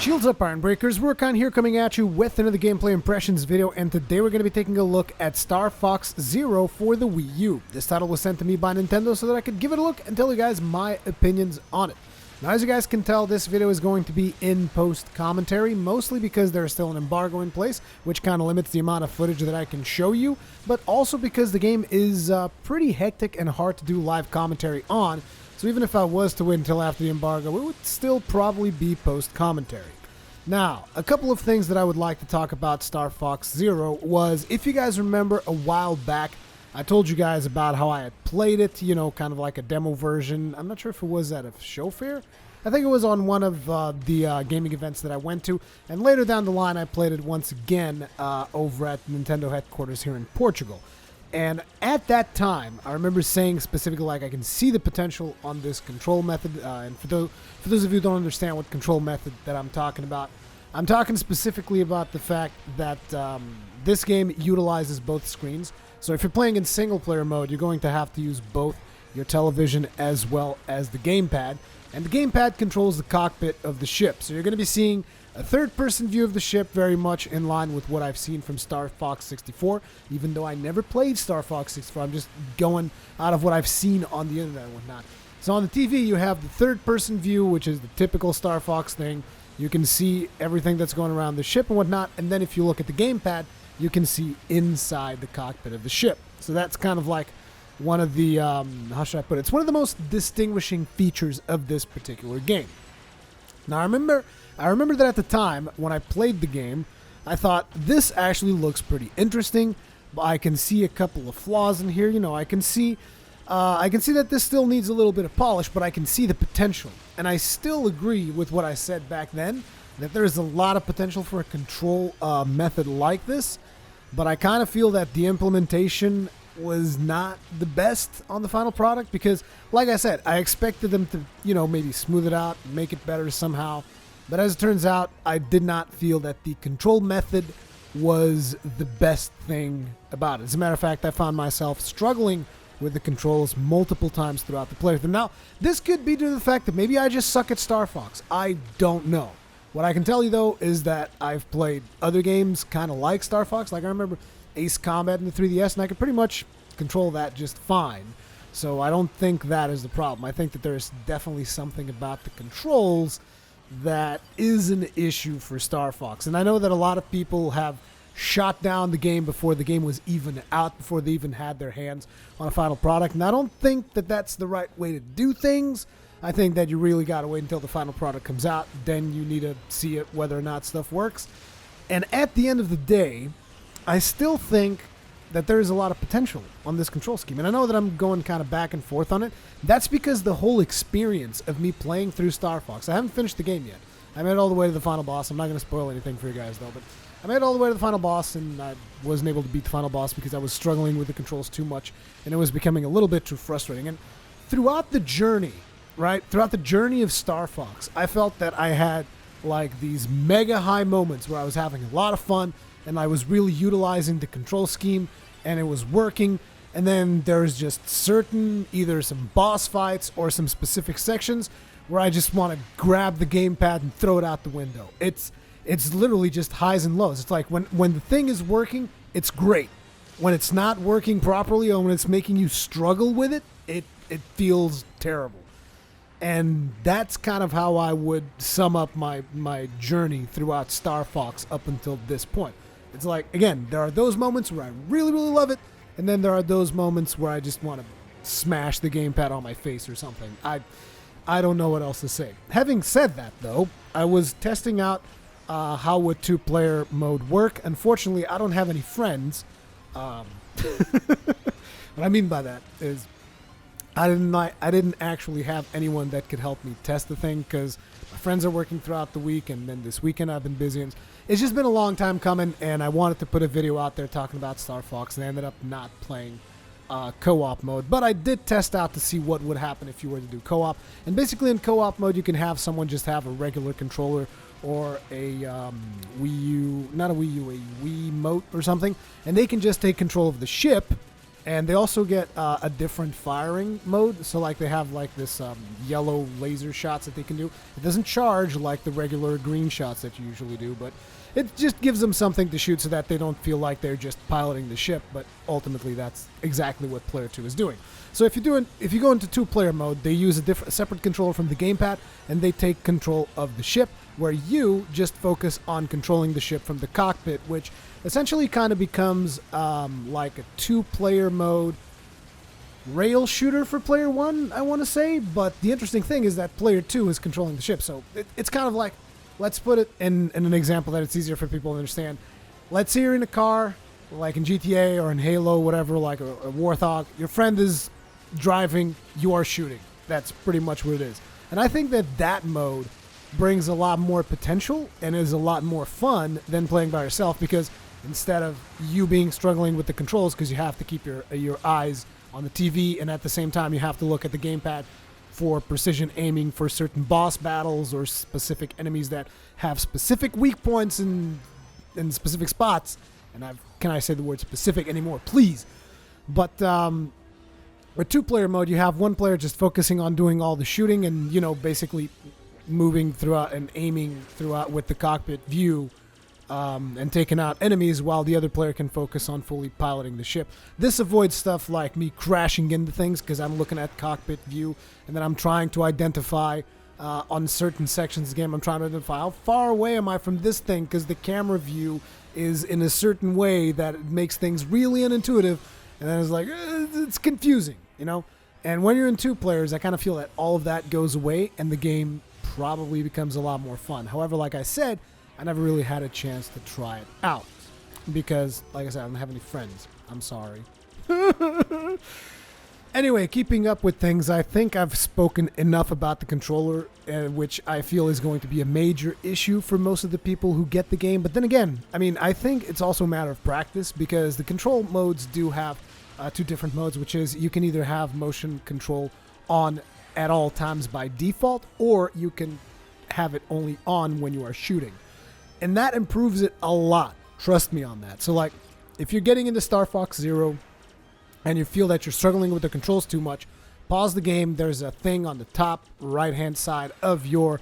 Shields up, Iron Breakers. Rurikhan here, coming at you with another gameplay impressions video, and today we're going to be taking a look at Starfox Zero for the Wii U. This title was sent to me by Nintendo so that I could give it a look and tell you guys my opinions on it. Now, as you guys can tell, this video is going to be in post-commentary, mostly because there's still an embargo in place, which kind of limits the amount of footage that I can show you, but also because the game is pretty hectic and hard to do live commentary on. So even if I was to wait until after the embargo, it would still probably be post-commentary. Now, a couple of things that I would like to talk about Starfox Zero was, if you guys remember a while back, I told you guys about how I had played it, you know, kind of like a demo version. I'm not sure if it was at a show fair. I think it was on one of the gaming events that I went to. And later down the line, I played it once again over at Nintendo headquarters here in Portugal. And at that time, I remember saying specifically, like, I can see the potential on this control method. And for those of you who don't understand what control method that I'm talking about, I'm talking specifically about the fact that this game utilizes both screens. So if you're playing in single-player mode, you're going to have to use both your television as well as the gamepad. And the gamepad controls the cockpit of the ship. So you're going to be seeing a third-person view of the ship, very much in line with what I've seen from Starfox 64. Even though I never played Starfox 64, I'm just going out of what I've seen on the internet and whatnot. So on the TV, you have the third-person view, which is the typical Starfox thing. You can see everything that's going around the ship and whatnot. And then if you look at the gamepad, you can see inside the cockpit of the ship. So that's kind of like one of the, how should I put it? It's one of the most distinguishing features of this particular game. Now, I remember that at the time, when I played the game, I thought, this actually looks pretty interesting. I can see a couple of flaws in here. You know, I can see that this still needs a little bit of polish, but I can see the potential. And I still agree with what I said back then, that there's a lot of potential for a control method like this. But I kind of feel that the implementation was not the best on the final product because, like I said, I expected them to, you know, maybe smooth it out, make it better somehow. But as it turns out, I did not feel that the control method was the best thing about it. As a matter of fact, I found myself struggling with the controls multiple times throughout the playthrough. Now, this could be due to the fact that maybe I just suck at Starfox. I don't know. What I can tell you, though, is that I've played other games kind of like Starfox. Like, I remember Ace Combat in the 3DS, and I could pretty much control that just fine. So I don't think that is the problem. I think that there's definitely something about the controls that is an issue for Starfox. And I know that a lot of people have shot down the game before the game was even out, before they even had their hands on a final product. And I don't think that that's the right way to do things. I think that you really got to wait until the final product comes out. Then you need to see it, whether or not stuff works. And at the end of the day, I still think that there is a lot of potential on this control scheme. And I know that I'm going kind of back and forth on it. That's because the whole experience of me playing through Starfox, I haven't finished the game yet. I made it all the way to the final boss. I'm not going to spoil anything for you guys, though. But I made it all the way to the final boss, and I wasn't able to beat the final boss because I was struggling with the controls too much, and it was becoming a little bit too frustrating. And throughout the journey, throughout the journey of Starfox, I felt that I had like these mega high moments where I was having a lot of fun, and I was really utilizing the control scheme, and it was working. And then there's just certain, either some boss fights or some specific sections where I just want to grab the gamepad and throw it out the window. It's literally just highs and lows. It's like when the thing is working, it's great. When it's not working properly or when it's making you struggle with it, it feels terrible. And that's kind of how I would sum up my journey throughout Starfox up until this point. It's like, again, there are those moments where I really, really love it, and then there are those moments where I just want to smash the gamepad on my face or something. I don't know what else to say. Having said that, though, I was testing out how would two-player mode work. Unfortunately, I don't have any friends. What I mean by that is I didn't actually have anyone that could help me test the thing because my friends are working throughout the week, and then this weekend I've been busy. And it's just been a long time coming, and I wanted to put a video out there talking about Starfox, and I ended up not playing co-op mode. But I did test out to see what would happen if you were to do co-op. And basically in co-op mode, you can have someone just have a regular controller or a Wii U, not a Wii U, a Wii Mote or something, and they can just take control of the ship And they also get a different firing mode. So like they have like this yellow laser shots that they can do. It doesn't charge like the regular green shots that you usually do, but it just gives them something to shoot so that they don't feel like they're just piloting the ship. But ultimately, that's exactly what Player 2 is doing. So if you go into 2-player mode, they use a separate controller from the gamepad, and they take control of the ship, where you just focus on controlling the ship from the cockpit, which essentially kind of becomes like a 2-player mode rail shooter for Player 1, I want to say. But the interesting thing is that Player 2 is controlling the ship, so it's kind of like, let's put it in an example that it's easier for people to understand. Let's say you're in a car, like in GTA or in Halo, whatever, like a Warthog. Your friend is driving, you are shooting. That's pretty much what it is. And I think that mode brings a lot more potential and is a lot more fun than playing by yourself, because instead of you being struggling with the controls because you have to keep your eyes on the TV, and at the same time you have to look at the gamepad for precision aiming for certain boss battles or specific enemies that have specific weak points in specific spots. And can I say the word specific anymore, please? But with 2-player mode, you have one player just focusing on doing all the shooting and, basically moving throughout and aiming throughout with the cockpit view and taking out enemies, while the other player can focus on fully piloting the ship. This avoids stuff like me crashing into things because I'm looking at cockpit view, and then I'm trying to identify on certain sections of the game, I'm trying to identify how far away am I from this thing, because the camera view is in a certain way that it makes things really unintuitive, and then it's like, it's confusing, And when you're in 2 players, I kind of feel that all of that goes away, and the game probably becomes a lot more fun. However, like I said, I never really had a chance to try it out because, like I said, I don't have any friends. I'm sorry. Anyway, keeping up with things, I think I've spoken enough about the controller, which I feel is going to be a major issue for most of the people who get the game. But then again, I think it's also a matter of practice, because the control modes do have 2 different modes, which is you can either have motion control on at all times by default, or you can have it only on when you are shooting. And that improves it a lot. Trust me on that. So like, if you're getting into Starfox Zero and you feel that you're struggling with the controls too much, pause the game. There's a thing on the top right-hand side of your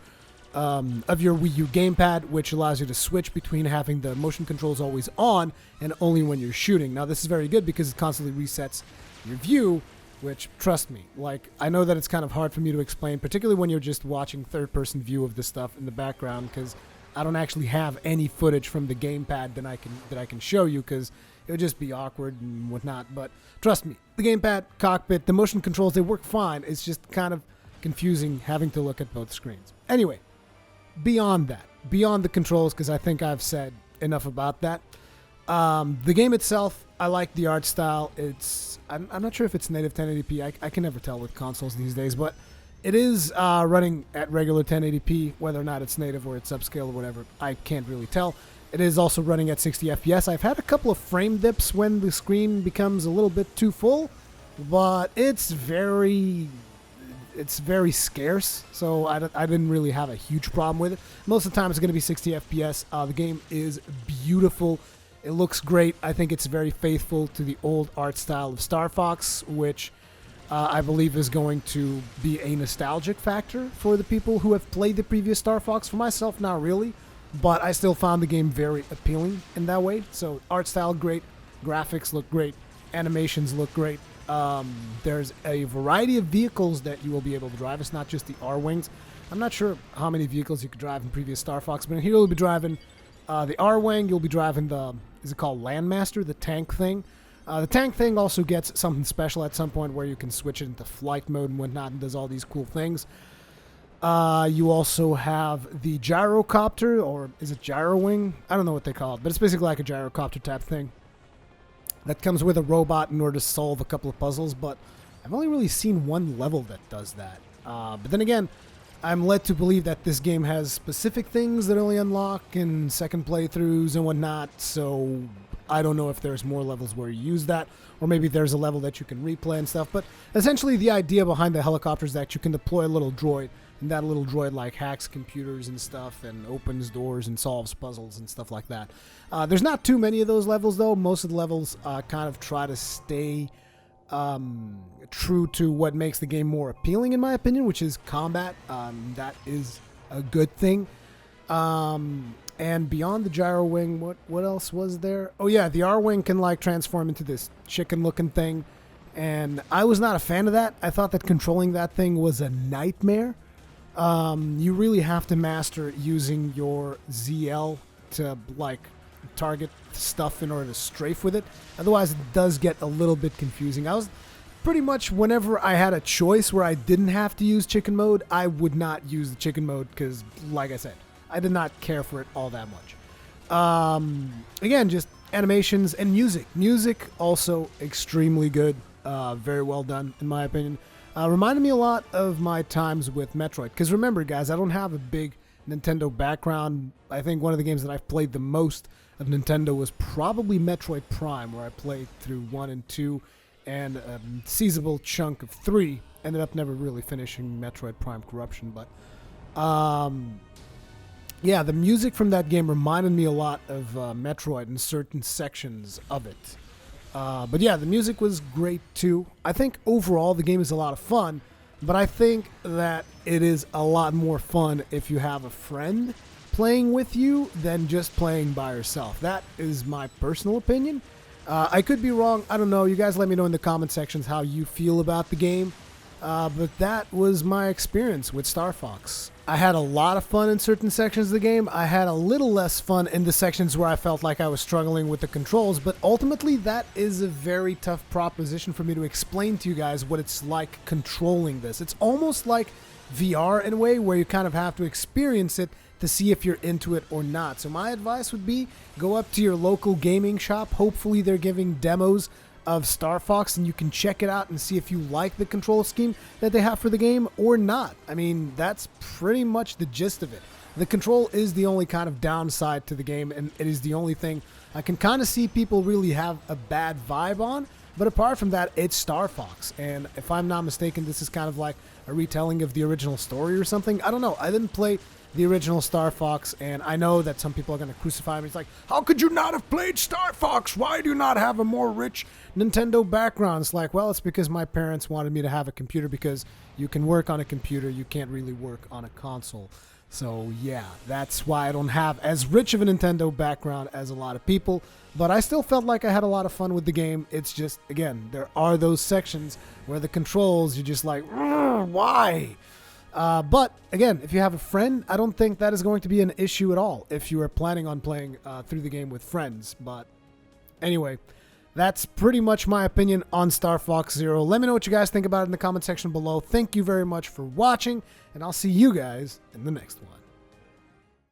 Wii U gamepad, which allows you to switch between having the motion controls always on and only when you're shooting. Now, this is very good because it constantly resets your view, which, trust me, like, I know that it's kind of hard for me to explain, particularly when you're just watching third-person view of this stuff in the background, because I don't actually have any footage from the gamepad that I can show you, because it would just be awkward and whatnot. But trust me, the gamepad, cockpit, the motion controls, they work fine. It's just kind of confusing having to look at both screens. Anyway, beyond that, beyond the controls, because I think I've said enough about that. The game itself, I like the art style. I'm not sure if it's native 1080p. I can never tell with consoles these days, but it is running at regular 1080p, whether or not it's native or it's upscale or whatever. I can't really tell. It is also running at 60 FPS. I've had a couple of frame dips when the screen becomes a little bit too full, but it's very scarce, so I didn't really have a huge problem with it. Most of the time it's going to be 60 FPS. The game is beautiful. It looks great. I think it's very faithful to the old art style of Star Fox, which I believe is going to be a nostalgic factor for the people who have played the previous Star Fox. For myself, not really, but I still found the game very appealing in that way. So art style, great. Graphics look great. Animations look great. There's a variety of vehicles that you will be able to drive. It's not just the R-Wings. I'm not sure how many vehicles you could drive in previous Star Fox, but here you'll be driving the R-Wing. You'll be driving is it called Landmaster, the tank thing? The tank thing also gets something special at some point where you can switch it into flight mode and whatnot, and does all these cool things. You also have the gyrocopter, or is it gyrowing? I don't know what they call it, but it's basically like a gyrocopter type thing that comes with a robot in order to solve a couple of puzzles, but I've only really seen one level that does that. But then again, I'm led to believe that this game has specific things that only unlock in second playthroughs and whatnot, so I don't know if there's more levels where you use that, or maybe there's a level that you can replay and stuff. But essentially the idea behind the helicopter is that you can deploy a little droid, and that little droid like hacks computers and stuff and opens doors and solves puzzles and stuff like that. There's not too many of those levels though. Most of the levels kind of try to stay true to what makes the game more appealing, in my opinion, which is combat. That is a good thing. And beyond the gyro wing, what else was there? Oh yeah, the R wing can like transform into this chicken looking thing, and I was not a fan of that. I thought that controlling that thing was a nightmare. You really have to master using your ZL to like target stuff in order to strafe with it. Otherwise, it does get a little bit confusing. I was pretty much, whenever I had a choice where I didn't have to use chicken mode, I would not use the chicken mode because, like I said, I did not care for it all that much. Again, just animations and music. Music also extremely good. Very well done, in my opinion. Reminded me a lot of my times with Metroid. Because remember, guys, I don't have a big Nintendo background. I think one of the games that I've played the most of Nintendo was probably Metroid Prime, where I played through 1 and 2 and a seizable chunk of 3. Ended up never really finishing Metroid Prime Corruption, but yeah, the music from that game reminded me a lot of Metroid in certain sections of it. But yeah, the music was great too. I think overall the game is a lot of fun, but I think that it is a lot more fun if you have a friend playing with you than just playing by yourself. That is my personal opinion. I could be wrong. I don't know. You guys let me know in the comment sections how you feel about the game. But that was my experience with Star Fox. I had a lot of fun in certain sections of the game. I had a little less fun in the sections where I felt like I was struggling with the controls, but ultimately that is a very tough proposition for me to explain to you guys what it's like controlling this. It's almost like VR in a way, where you kind of have to experience it to see if you're into it or not. So my advice would be, go up to your local gaming shop. Hopefully they're giving demos of Star Fox, and you can check it out and see if you like the control scheme that they have for the game or not. I mean, that's pretty much the gist of it. The control is the only kind of downside to the game, and it is the only thing I can kind of see people really have a bad vibe on. But apart from that, it's Star Fox, and if I'm not mistaken, this is kind of like a retelling of the original story or something. I don't know. I didn't play the original Star Fox, and I know that some people are going to crucify me. It's like, how could you not have played Star Fox? Why do you not have a more rich Nintendo background? It's like, well, it's because my parents wanted me to have a computer, because you can work on a computer, you can't really work on a console. So yeah, that's why I don't have as rich of a Nintendo background as a lot of people, but I still felt like I had a lot of fun with the game. It's just, again, there are those sections where the controls, you're just like, why? But again, if you have a friend, I don't think that is going to be an issue at all if you are planning on playing through the game with friends. But anyway, that's pretty much my opinion on Starfox Zero. Let me know what you guys think about it in the comment section below. Thank you very much for watching, and I'll see you guys in the next one.